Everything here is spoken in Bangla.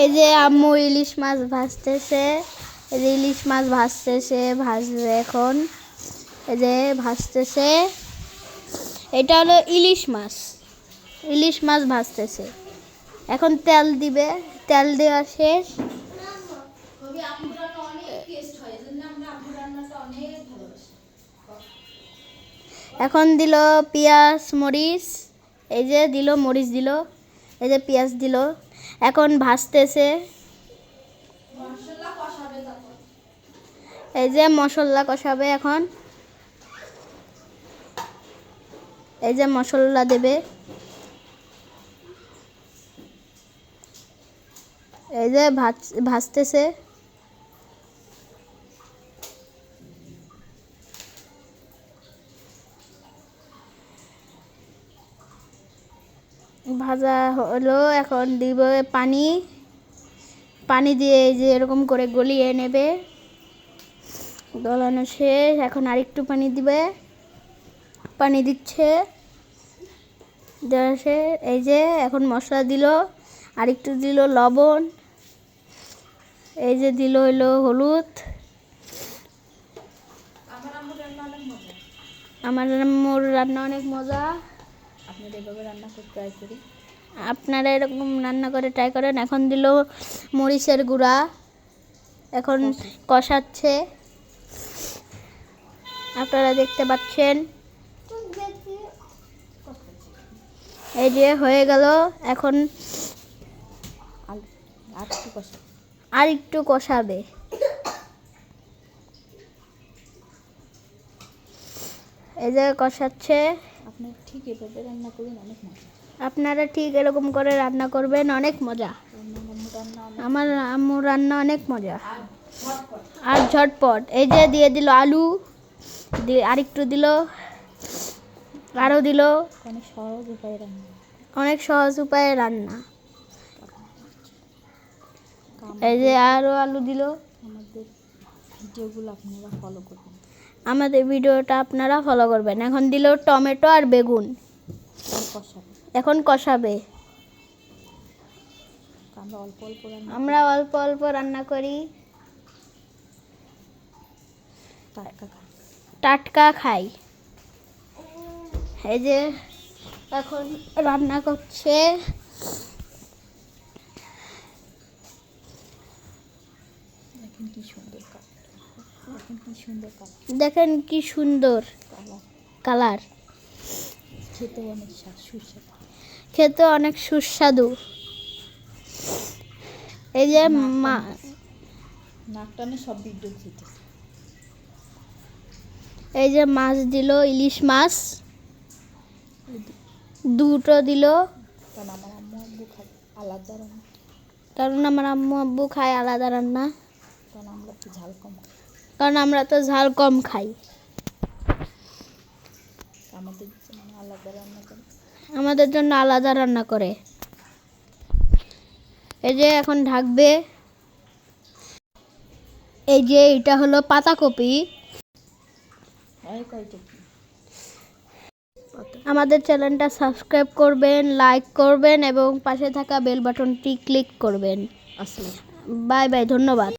এই যে আম্মু ইলিশ মাছ ভাজতেছে, এই যে ইলিশ মাছ ভাজতেছে, ভাজবে এখন। এই যে ভাজতেছে, এটা হলো ইলিশ মাছ, ইলিশ মাছ ভাজতেছে। এখন তেল দিবে, তেল দেওয়া শেষ। এখন দিল পেঁয়াজ মরিচ, এই যে দিল মরিচ দিল, এই যে পেঁয়াজ দিল। এখন ভাজতেছে, এই যে মশলা কষাবে এখন, এই যে মশলা দেবে, এই যে ভাজতেছে। ভাজা হলো, এখন দিব পানি, পানি দিয়ে এই যে এরকম করে গলিয়ে নেবে। গলানো শেষ, এখন আরেকটু পানি দিবে, পানি দিচ্ছে, দেওয়া শেষ। এই যে এখন মশলা দিল, আরেকটু দিল লবণ, এই যে দিল হলো হলুদ। আমার আম্মুর রান্না অনেক মজা, আপনারা এভাবে রান্না করে ট্রাই করি, আপনারা এরকম রান্না করে ট্রাই করেন। এখন দিল মরিচের গুঁড়া, এখন কষাচ্ছে, আপনারা দেখতে পাচ্ছেন। এই যে হয়ে গেল, এখন আর একটু কষাবে। এই যে কষাচ্ছে। আপনারা ঠিক এভাবে রান্না করুন, অনেক মজা। আপনারা ঠিক এরকম করে রান্না করবেন, অনেক মজা। আমার আম্মুর রান্না অনেক মজা আর ঝটপট। এই যে দিয়ে দিল আলু, দিয়ে আরেকটু দিল, আরও দিল। অনেক সহজ উপায়ে রান্না, অনেক সহজ উপায়ে রান্না। এই যে আরও আলু দিল। আমাদের ভিডিওগুলো আপনারা ফলো করবেন, আমাদের ভিডিওটা আপনারা ফলো করবেন। এখন দিল টমেটো আর বেগুন, এখন কষাবে। আমরা অল্প অল্প রান্না করি, টাটকা খাই। এই যে এখন রান্না করছে, দেখেন কি সুন্দর দেখেন কি সুন্দর কালার, খেতে অনেক সুস্বাদু, খেতে অনেক সুস্বাদু। এই যে নাক টানে সব ভিডিও খেতে। এই যে মাছ দিল, ইলিশ মাছ দুটো দিল, কারণ আমার আম্মু আব্বু খায় আলাদা রান্না, কারণ আমার আম্মু আব্বু খায় আলাদা রান্না, কারণ আমরা তো ঝাল কম খাই, কারণ আমরা তো ঝাল কম খাই। আমাদের জন্য আলাদা রান্না করে, আমাদের জন্য আলাদা রান্না করে। এই যে এখন ঢাকবে। এই যে এটা হলো পাতাকপি। আমাদের চ্যানেলটা সাবস্ক্রাইব করবেন, লাইক করবেন এবং পাশে থাকা বেল বাটনটি ক্লিক করবেন। আসলে বাই বাই, ধন্যবাদ।